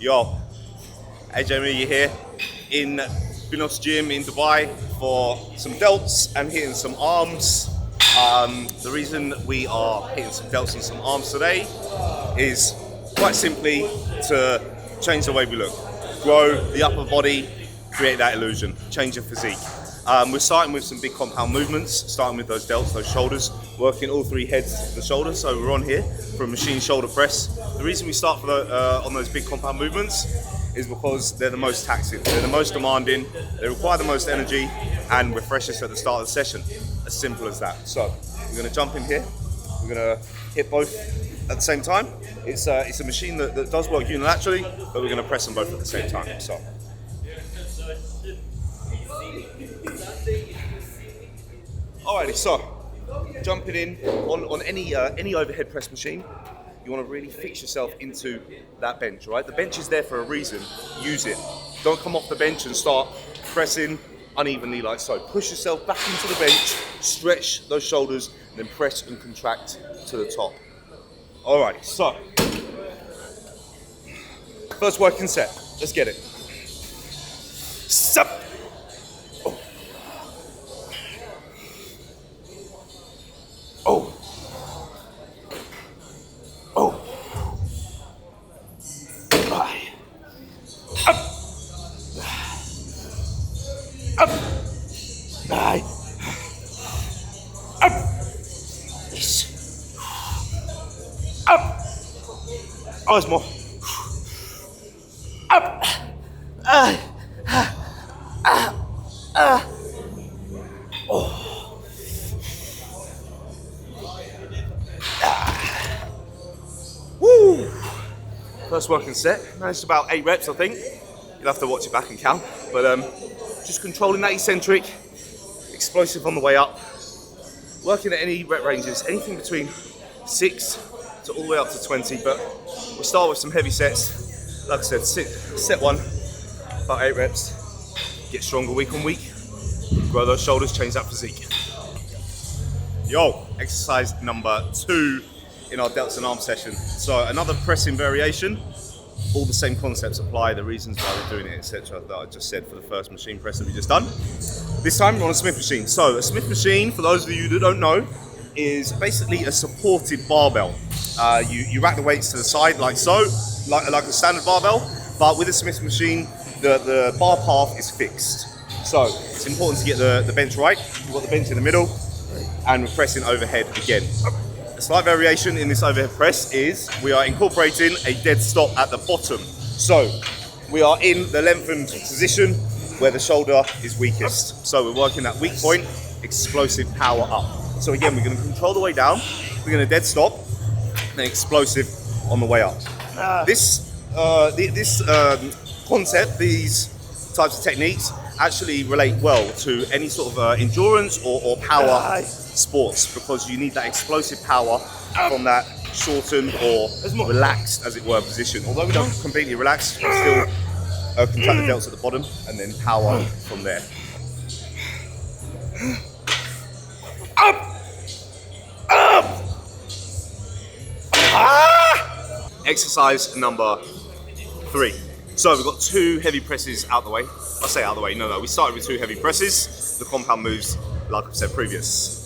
Yo, AJ here in Binous gym in Dubai for some delts and hitting some arms. The reason we are hitting some delts and some arms today is quite simply to change the way we look, grow the upper body, create that illusion, change your physique. We're starting with some big compound movements, starting with those delts, those shoulders, working all three heads of the shoulders. So we're on here for a machine shoulder press. The reason we start for on those big compound movements is because they're the most taxing, they're the most demanding, they require the most energy and refresh us at the start of the session. As simple as that. So we're going to jump in here, we're going to hit both at the same time. It's a machine that does work unilaterally, but we're going to press them both at the same time. So. Alrighty, so jumping in on any overhead press machine, you want to really fix yourself into that bench, right? The bench is there for a reason. Use it. Don't come off the bench and start pressing unevenly like so. Push yourself back into the bench, stretch those shoulders, and then press and contract to the top. Alrighty, so first working set. Let's get it. Sup. Oh. Oh. Aye. Up. Up. Aye. Up. Yes. Up. Oh, there's more. Up. Oh. Woo! First working set, managed about 8 reps I think. You'll have to watch it back and count. But just controlling that eccentric, explosive on the way up. Working at any rep ranges, anything between 6 to all the way up to 20. But we start with some heavy sets. Like I said, set 1, about 8 reps. Get stronger week on week. Grow those shoulders, change that physique. Yo, exercise number 2 in our delts and arm session. So another pressing variation, all the same concepts apply, the reasons why we're doing it, etc. that I just said for the first machine press that we just done. This time we're on a Smith machine. So a Smith machine, for those of you that don't know, is basically a supported barbell. You rack the weights to the side like so, like a standard barbell, but with a Smith machine, the bar path is fixed. So it's important to get the bench right. You've got the bench in the middle, and we're pressing overhead again. A slight variation in this overhead press is we are incorporating a dead stop at the bottom. So we are in the lengthened position where the shoulder is weakest. So we're working that weak point, explosive power up. So again, we're going to control the way down, we're going to dead stop, and then explosive on the way up. This concept, these types of techniques actually relate well to any sort of endurance or power sports, because you need that explosive power from that shortened or relaxed, as it were, position. Although we don't completely relax, we still contract the delts at the bottom and then power from there. Up! Up! Ah! Exercise number 3. So we've got 2 heavy presses out the way. I say out the way, no, we started with 2 heavy presses. The compound moves, like I've said previous.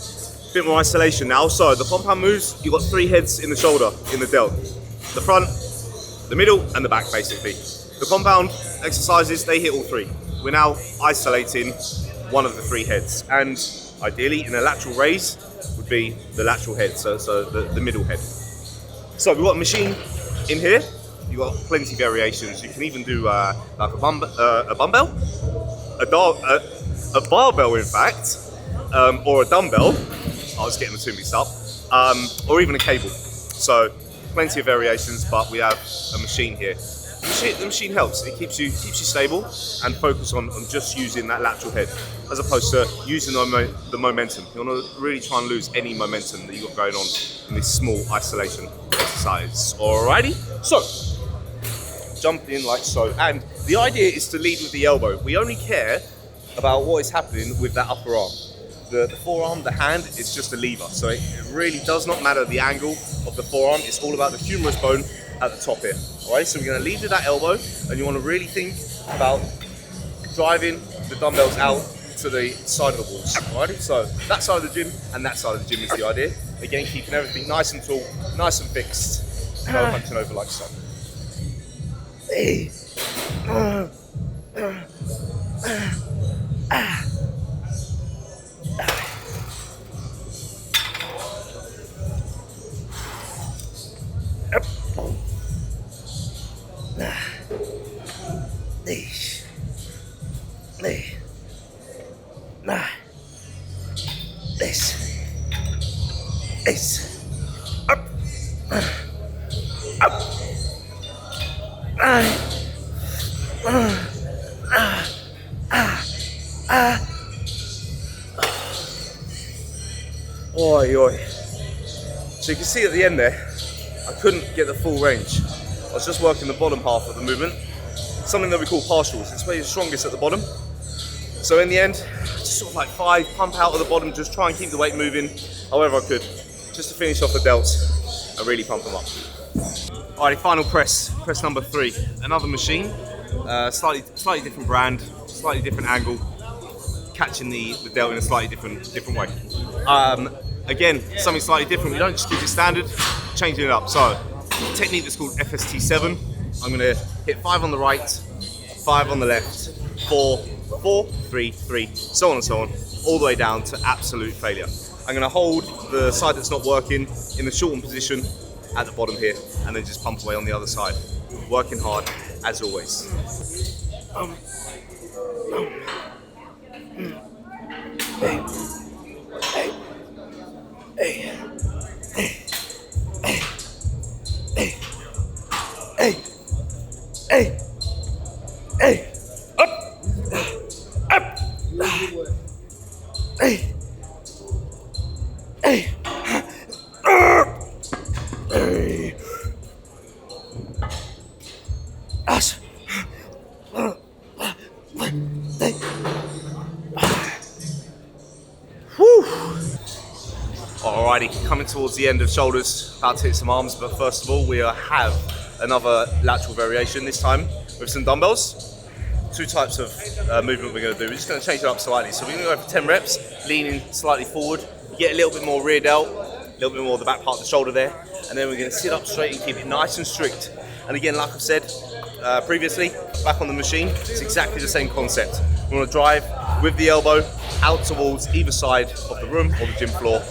Bit more isolation now. So the compound moves, you've got 3 heads in the shoulder, in the delt. The front, the middle, and the back, basically. The compound exercises, they hit all 3. We're now isolating one of the 3 heads. And ideally, in a lateral raise, would be the lateral head, so the middle head. So we've got a machine in here. You've got plenty of variations. You can even do like a barbell, a barbell in fact, or a dumbbell. I was getting the 2 mixed up, or even a cable. So plenty of variations, but we have a machine here. The machine helps. It keeps you stable and focus on just using that lateral head, as opposed to using the momentum. You want to really try and lose any momentum that you've got going on in this small isolation exercise. Alrighty, so jump in like so, and the idea is to lead with the elbow. We only care about what is happening with that upper arm. The forearm, the hand, is just a lever, so it really does not matter the angle of the forearm. It's all about the humerus bone at the top here. All right, so we're going to lead with that elbow, and you want to really think about driving the dumbbells out to the side of the walls. All right, so that side of the gym and that side of the gym is the idea. Again, keeping everything nice and tall, nice and fixed, no hunching over like so. Oi, oi. So you can see at the end there, I couldn't get the full range. I was just working the bottom half of the movement, something that we call partials. It's where you're strongest at the bottom. So in the end, just sort of like 5, pump out of the bottom, just try and keep the weight moving however I could, just to finish off the delts and really pump them up. Alrighty, final press number 3. Another machine, slightly different brand, slightly different angle, catching the delt in a slightly different way. Again, something slightly different. We don't just keep it standard, changing it up. So, a technique that's called FST7. I'm going to hit 5 on the right, 5 on the left, 4, 4, 3, 3, so on and so on, all the way down to absolute failure. I'm going to hold the side that's not working in the shortened position at the bottom here, and then just pump away on the other side. Working hard, as always. Alrighty, coming towards the end of shoulders, about to hit some arms, but first of all we have another lateral variation, this time with some dumbbells. 2 types of movement we're going to do. We're just going to change it up slightly. So we're going to go for 10 reps, leaning slightly forward, get a little bit more rear delt, a little bit more of the back part of the shoulder there, and then we're going to sit up straight and keep it nice and strict. And again, like I've said previously, back on the machine, it's exactly the same concept. We want to drive with the elbow out towards either side of the room or the gym floor,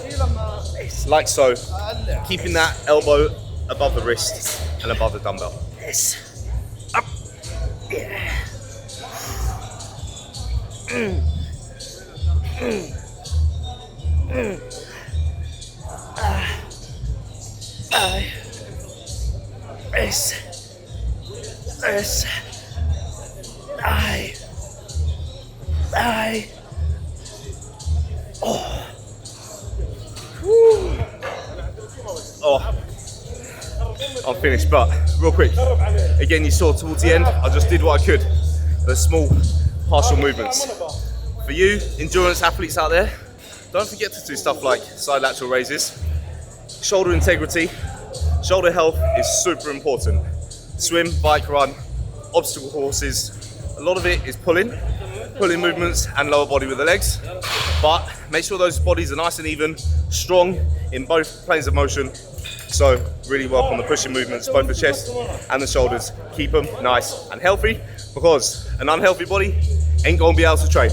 like so, keeping that elbow above the wrist and above the dumbbell. Yes. Up. Yeah. I'm finished, but real quick, again, you saw towards the end, I just did what I could. Those small partial movements. For you endurance athletes out there, don't forget to do stuff like side lateral raises. Shoulder integrity, shoulder health is super important. Swim, bike, run, obstacle courses, a lot of it is pulling movements and lower body with the legs, but make sure those bodies are nice and even, strong in both planes of motion. So really work on the pushing movements, both the chest and the shoulders. Keep them nice and healthy, because an unhealthy body ain't gonna be able to train.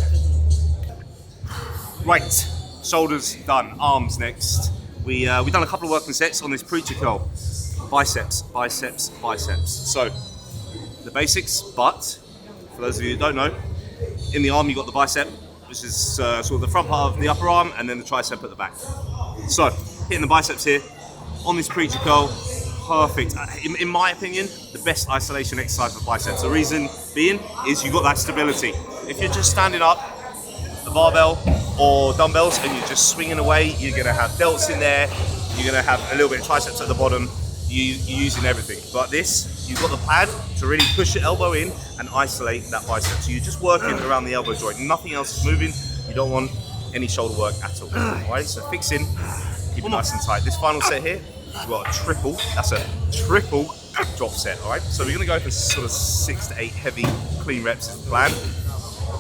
Right, shoulders done, arms next. We've done a couple of working sets on this preacher curl. Biceps, biceps, biceps. So the basics, but for those of you who don't know, in the arm you've got the bicep, which is sort of the front part of the upper arm, and then the tricep at the back. So hitting the biceps here on this preacher curl, perfect. In my opinion, the best isolation exercise for biceps. The reason being is you've got that stability. If you're just standing up, the barbell or dumbbells, and you're just swinging away, you're gonna have delts in there, you're gonna have a little bit of triceps at the bottom, you're using everything. But this, you've got the pad to really push your elbow in and isolate that bicep. So you're just working around the elbow joint, nothing else is moving. You don't want any shoulder work at all. Alright, so fix in, keep it nice and tight. This final set here, we've got a triple, that's a triple drop set, all right? So we're gonna go for sort of 6 to 8 heavy clean reps is the plan.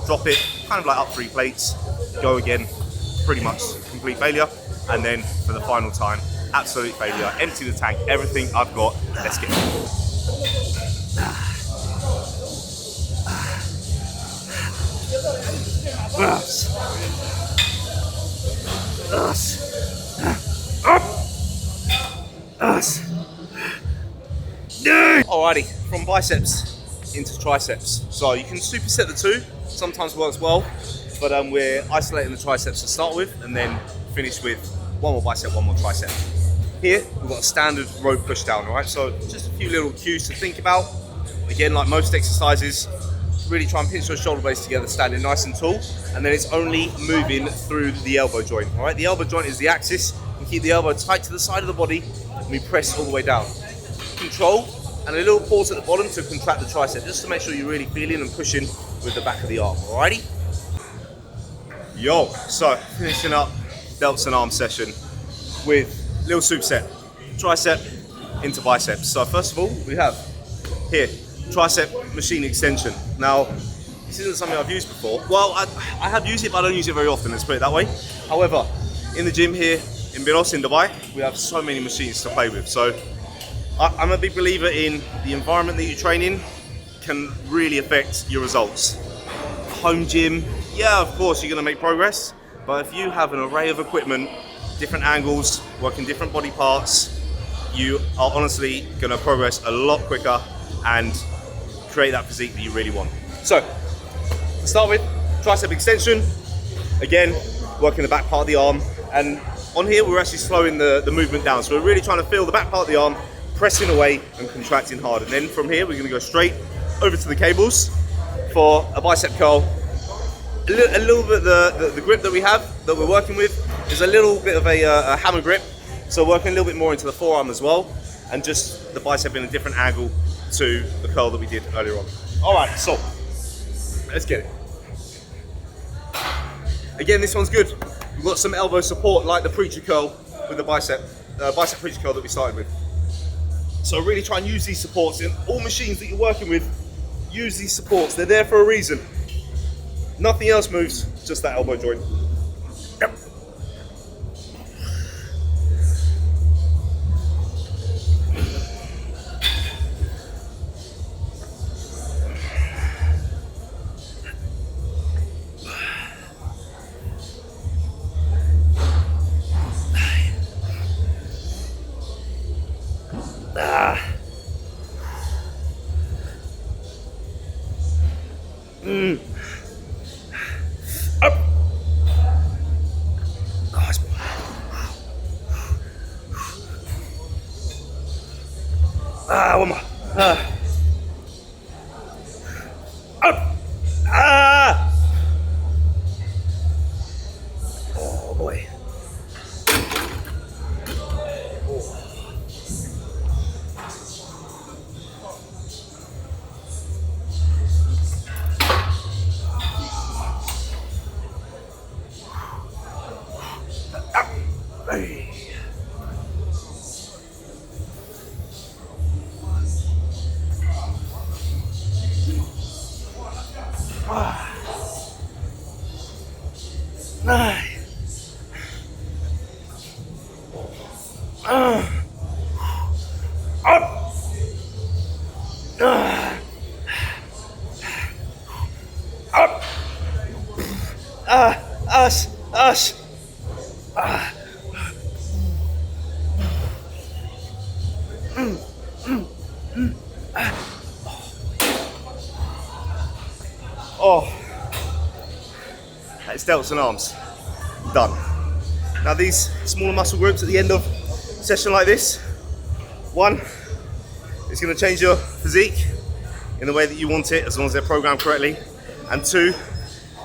Drop it, kind of like up 3 plates, go again, pretty much complete failure. And then for the final time, absolute failure, empty the tank, everything I've got, let's get it. Alrighty, from biceps into triceps. So you can superset the two, sometimes works well, but we're isolating the triceps to start with and then finish with one more bicep, one more tricep. Here, we've got a standard rope push down, alright? So just a few little cues to think about. Again, like most exercises, really try and pinch your shoulder blades together, standing nice and tall, and then it's only moving through the elbow joint, all right? The elbow joint is the axis. You keep the elbow tight to the side of the body, and we press all the way down. Control, and a little pause at the bottom to contract the tricep, just to make sure you're really feeling and pushing with the back of the arm, alrighty? Yo, so finishing up delts and arms session with little superset, tricep into biceps. So first of all, we have here, tricep machine extension. Now, this isn't something I've used before. Well, I have used it, but I don't use it very often, let's put it that way. However, in the gym here in Binous in Dubai, we have so many machines to play with. So I'm a big believer in the environment that you train in can really affect your results. Home gym, yeah, of course you're gonna make progress, but if you have an array of equipment, different angles, working different body parts, you are honestly gonna progress a lot quicker and create that physique that you really want. So, to start with, tricep extension. Again, working the back part of the arm. And on here, we're actually slowing the movement down. So we're really trying to feel the back part of the arm, pressing away and contracting hard. And then from here, we're gonna go straight over to the cables for a bicep curl. A little bit, the grip that we have, that we're working with, is a little bit of a hammer grip. So working a little bit more into the forearm as well. And just the bicep in a different angle to the curl that we did earlier on. All right, so let's get it. Again, this one's good. We've got some elbow support like the preacher curl with the bicep preacher curl that we started with. So really try and use these supports in all machines that you're working with. Use these supports, they're there for a reason. Nothing else moves, just that elbow joint. Yep. Up. One more. Up. Oh boy. Hey. Us. Oh, that's delts and arms, done. Now these smaller muscle groups at the end of a session like this, one, it's going to change your physique in the way that you want it as long as they're programmed correctly, and two,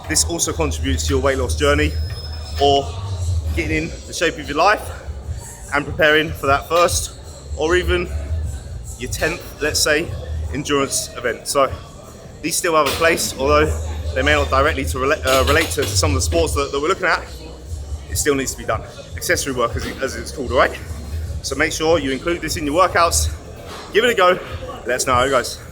this also contributes to your weight loss journey or getting in the shape of your life and preparing for that first or even your 10th, let's say, endurance event. So these still have a place, although they may not directly relate to some of the sports that we're looking at. It still needs to be done. Accessory work, as it's called, all right? So make sure you include this in your workouts Give it a go. Let us know how it goes.